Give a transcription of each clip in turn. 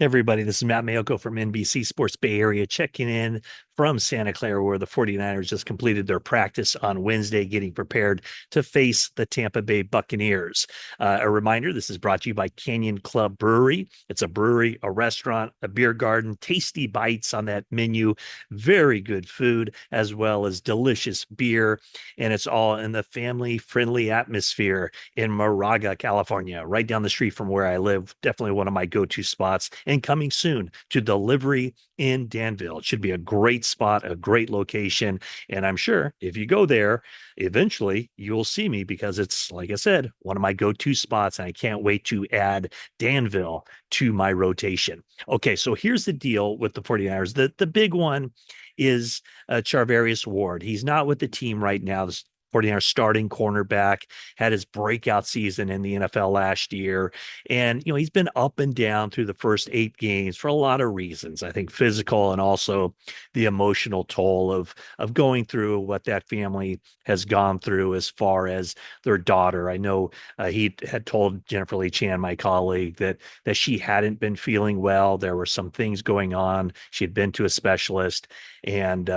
Everybody, this is Matt Mayoko from NBC Sports Bay Area checking in from Santa Clara, where the 49ers just completed their practice on Wednesday, getting prepared to face the Tampa Bay Buccaneers. A reminder, this is brought to you by Canyon Club Brewery. It's a brewery, a restaurant, a beer garden, tasty bites on that menu, very good food, as well as delicious beer. And it's all in the family-friendly atmosphere in Moraga, California, right down the street from where I live. Definitely one of my go-to spots. And coming soon to the Livery in Danville. It should be a great spot, a great location. And I'm sure if you go there, eventually you'll see me because it's, like I said, one of my go-to spots. And I can't wait to add Danville to my rotation. Okay, so here's the deal with the 49ers. The big one is Charvarius Ward. He's not with the team right now. The 49ers starting cornerback, had his breakout season in the NFL last year. And, he's been up and down through the first 8 games for a lot of reasons. I think physical and also the emotional toll of going through what that family has gone through as far as their daughter. I know he had told Jennifer Lee Chan, my colleague, that she hadn't been feeling well. There were some things going on. She had been to a specialist, and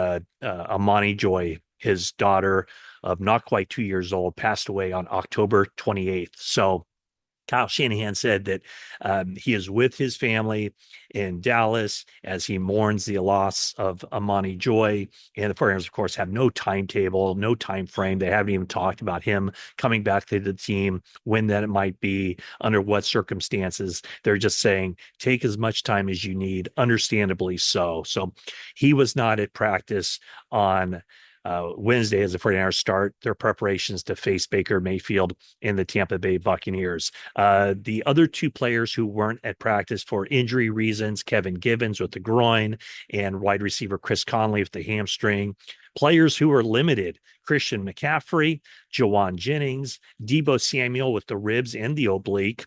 Amani Joy, his daughter of not quite 2 years old, passed away on October 28th. So Kyle Shanahan said that he is with his family in Dallas as he mourns the loss of Amani Joy. And the 49ers, of course, have no timetable, no time frame. They haven't even talked about him coming back to the team, when that it might be, under what circumstances. They're just saying, take as much time as you need, understandably so. So he was not at practice on Wednesday as the 49ers start their preparations to face Baker Mayfield and the Tampa Bay Buccaneers. The other two players who weren't at practice for injury reasons, Kevin Givens with the groin and wide receiver Chris Conley with the hamstring. Players who are limited, Christian McCaffrey, Jawan Jennings, Debo Samuel with the ribs and the oblique,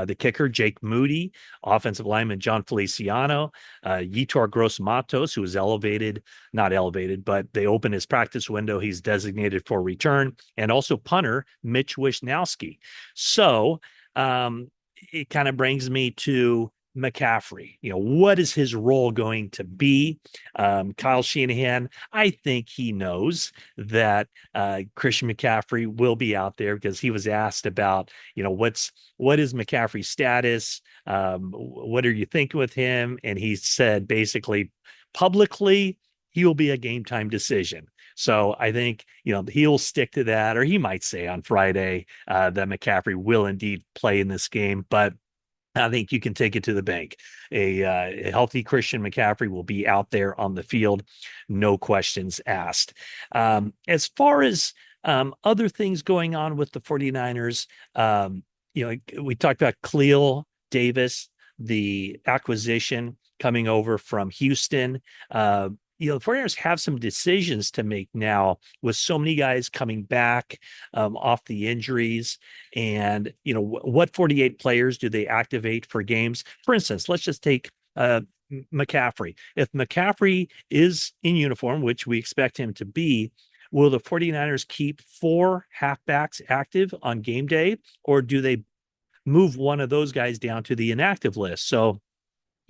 the kicker, Jake Moody, offensive lineman John Feliciano, Yetur Gross-Matos, who was not elevated, but they opened his practice window. He's designated for return, and also punter Mitch Wishnowsky. So it kind of brings me to McCaffrey. What is his role going to be? Kyle Shanahan, I think he knows that Christian McCaffrey will be out there, because he was asked about, what is McCaffrey's status? What are you thinking with him? And he said basically publicly, he will be a game time decision. So I think, he'll stick to that, or he might say on Friday that McCaffrey will indeed play in this game. But I think you can take it to the bank. A healthy Christian McCaffrey will be out there on the field, no questions asked. As far as other things going on with the 49ers, we talked about Khalil Davis, the acquisition coming over from Houston. The 49ers have some decisions to make now with so many guys coming back off the injuries. And, what 48 players do they activate for games? For instance, let's just take McCaffrey. If McCaffrey is in uniform, which we expect him to be, will the 49ers keep 4 halfbacks active on game day, or do they move one of those guys down to the inactive list? So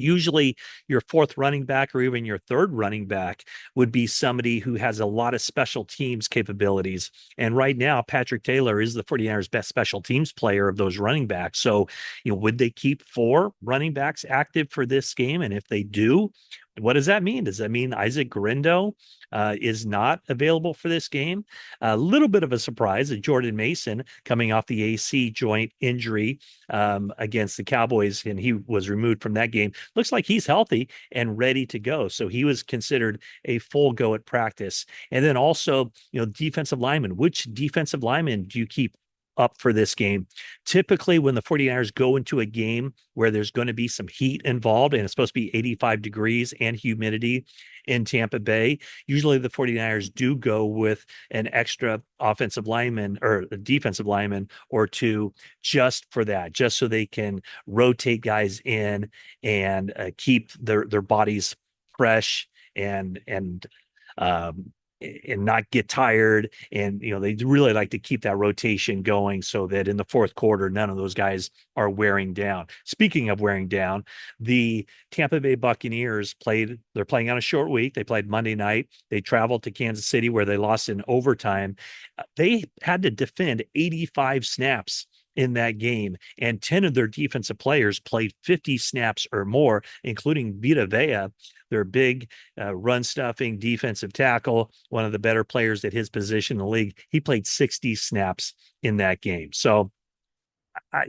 usually your fourth running back, or even your third running back, would be somebody who has a lot of special teams capabilities. And right now, Patrick Taylor is the 49ers best special teams player of those running backs. So, would they keep 4 running backs active for this game? And if they do, what does that mean? Does that mean Isaac Guerendo is not available for this game? A little bit of a surprise that Jordan Mason, coming off the AC joint injury against the Cowboys, and he was removed from that game, looks like he's healthy and ready to go. So he was considered a full go at practice. And then also, defensive linemen. Which defensive lineman do you keep up for this game? Typically, when the 49ers go into a game where there's going to be some heat involved, and it's supposed to be 85 degrees and humidity in Tampa Bay, usually the 49ers do go with an extra offensive lineman or a defensive lineman or two, just for that, just so they can rotate guys in and keep their bodies fresh and and not get tired. And, they really like to keep that rotation going so that in the fourth quarter, none of those guys are wearing down. Speaking of wearing down, the Tampa Bay Buccaneers they're playing on a short week. They played Monday night. They traveled to Kansas City where they lost in overtime. They had to defend 85 snaps in that game, and 10 of their defensive players played 50 snaps or more, including Vita Vea, their big run stuffing defensive tackle, one of the better players at his position in the league. He played 60 snaps in that game. So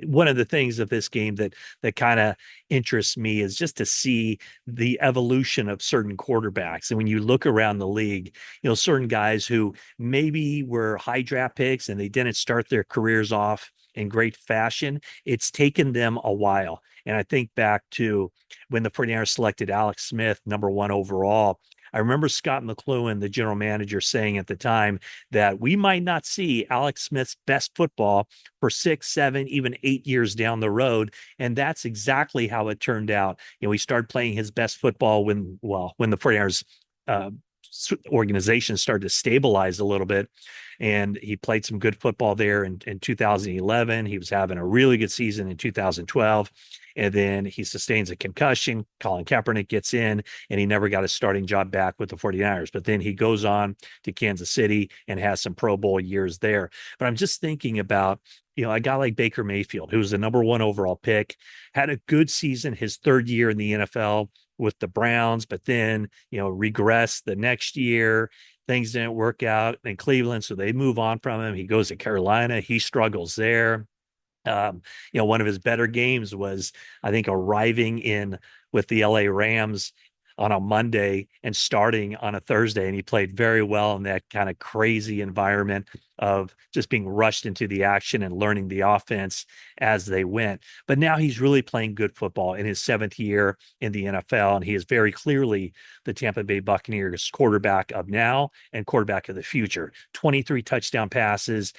one of the things of this game that kind of interests me is just to see the evolution of certain quarterbacks. And when you look around the league, certain guys who maybe were high draft picks and they didn't start their careers off in great fashion, it's taken them a while. And I think back to when the 49ers selected Alex Smith, number one overall. I remember Scott McCloughan, the general manager, saying at the time that we might not see Alex Smith's best football for 6, 7, even 8 years down the road. And that's exactly how it turned out. He started playing his best football when the 49ers organization started to stabilize a little bit. And he played some good football there in 2011. He was having a really good season in 2012. And then he sustains a concussion. Colin Kaepernick gets in, and he never got a starting job back with the 49ers. But then he goes on to Kansas City and has some Pro Bowl years there. But I'm just thinking about, a guy like Baker Mayfield, who was the number one overall pick, had a good season his third year in the NFL with the Browns, but then, regressed the next year. Things didn't work out in Cleveland, so they move on from him. He goes to Carolina. He struggles there. One of his better games was, I think, arriving in with the LA Rams on a Monday and starting on a Thursday. And he played very well in that kind of crazy environment of just being rushed into the action and learning the offense as they went. But now he's really playing good football in his seventh year in the NFL. And he is very clearly the Tampa Bay Buccaneers quarterback of now and quarterback of the future. 23 touchdown passes.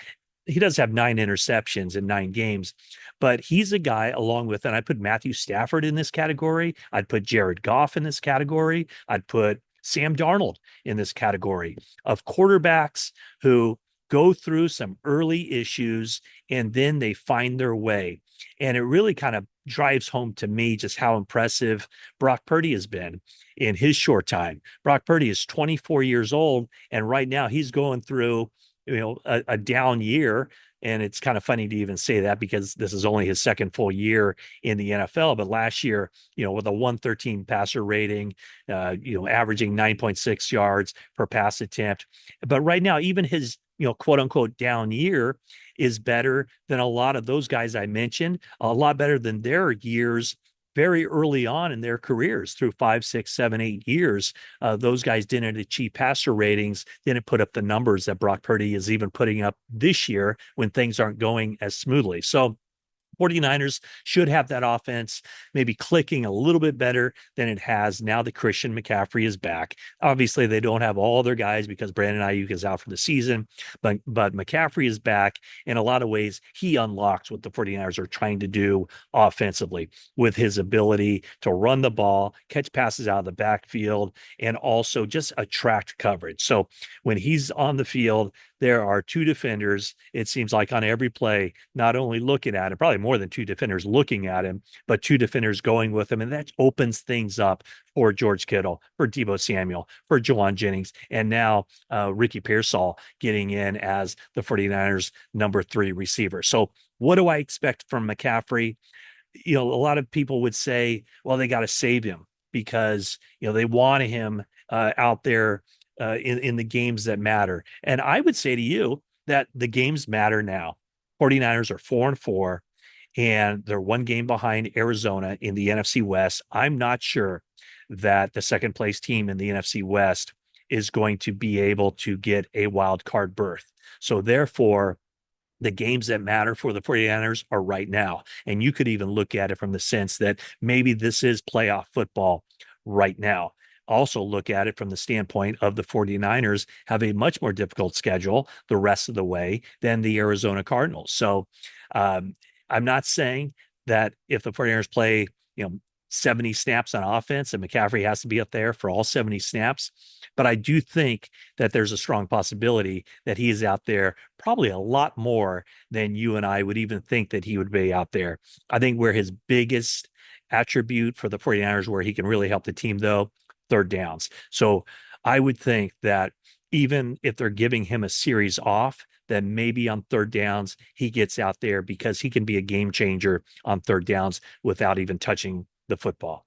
He does have 9 interceptions in 9 games, but he's a guy along with, and I put Matthew Stafford in this category. I'd put Jared Goff in this category. I'd put Sam Darnold in this category of quarterbacks who go through some early issues and then they find their way. And it really kind of drives home to me just how impressive Brock Purdy has been in his short time. Brock Purdy is 24 years old, and right now he's going through a down year. And it's kind of funny to even say that because this is only his second full year in the NFL. But last year, with a 113 passer rating, averaging 9.6 yards per pass attempt. But right now, even his, quote unquote down year is better than a lot of those guys I mentioned, a lot better than their years very early on in their careers through 5, 6, 7, 8 years. Those guys didn't achieve passer ratings, didn't put up the numbers that Brock Purdy is even putting up this year when things aren't going as smoothly. So 49ers should have that offense maybe clicking a little bit better than it has now that Christian McCaffrey is back. Obviously, they don't have all their guys because Brandon Ayuk is out for the season, but McCaffrey is back. In a lot of ways, he unlocks what the 49ers are trying to do offensively with his ability to run the ball, catch passes out of the backfield, and also just attract coverage. So when he's on the field, there are 2 defenders, it seems like, on every play, not only looking at him, probably more than 2 defenders looking at him, but 2 defenders going with him. And that opens things up for George Kittle, for Deebo Samuel, for Jawan Jennings, and now Ricky Pearsall getting in as the 49ers number 3 receiver. So what do I expect from McCaffrey? A lot of people would say, well, they got to save him because, they want him out there in the games that matter. And I would say to you that the games matter now. 49ers are 4-4, and they're 1 game behind Arizona in the NFC West. I'm not sure that the second place team in the NFC West is going to be able to get a wild card berth. So therefore, the games that matter for the 49ers are right now. And you could even look at it from the sense that maybe this is playoff football right now. Also look at it from the standpoint of the 49ers have a much more difficult schedule the rest of the way than the Arizona Cardinals. So I'm not saying that if the 49ers play, 70 snaps on offense, and McCaffrey has to be up there for all 70 snaps. But I do think that there's a strong possibility that he is out there probably a lot more than you and I would even think that he would be out there. I think where his biggest attribute for the 49ers, where he can really help the team, though, third downs. So I would think that even if they're giving him a series off, then maybe on third downs, he gets out there because he can be a game changer on third downs without even touching the football.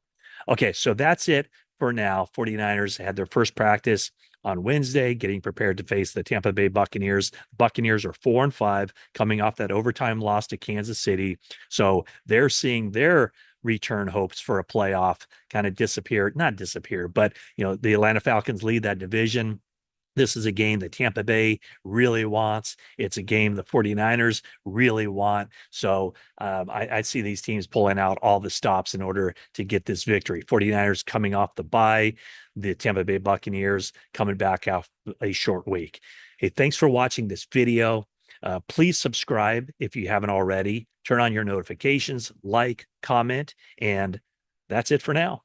Okay, so that's it for now. 49ers had their first practice on Wednesday, getting prepared to face the Tampa Bay Buccaneers. Buccaneers are 4-5, coming off that overtime loss to Kansas City. So they're seeing their return hopes for a playoff kind of disappear, not disappear, but the Atlanta Falcons lead that division. This is a game that Tampa Bay really wants. It's a game the 49ers really want. So I see these teams pulling out all the stops in order to get this victory. 49ers coming off the bye, the Tampa Bay Buccaneers coming back off a short week. Hey, thanks for watching this video. Please subscribe if you haven't already. Turn on your notifications, like, comment, and that's it for now.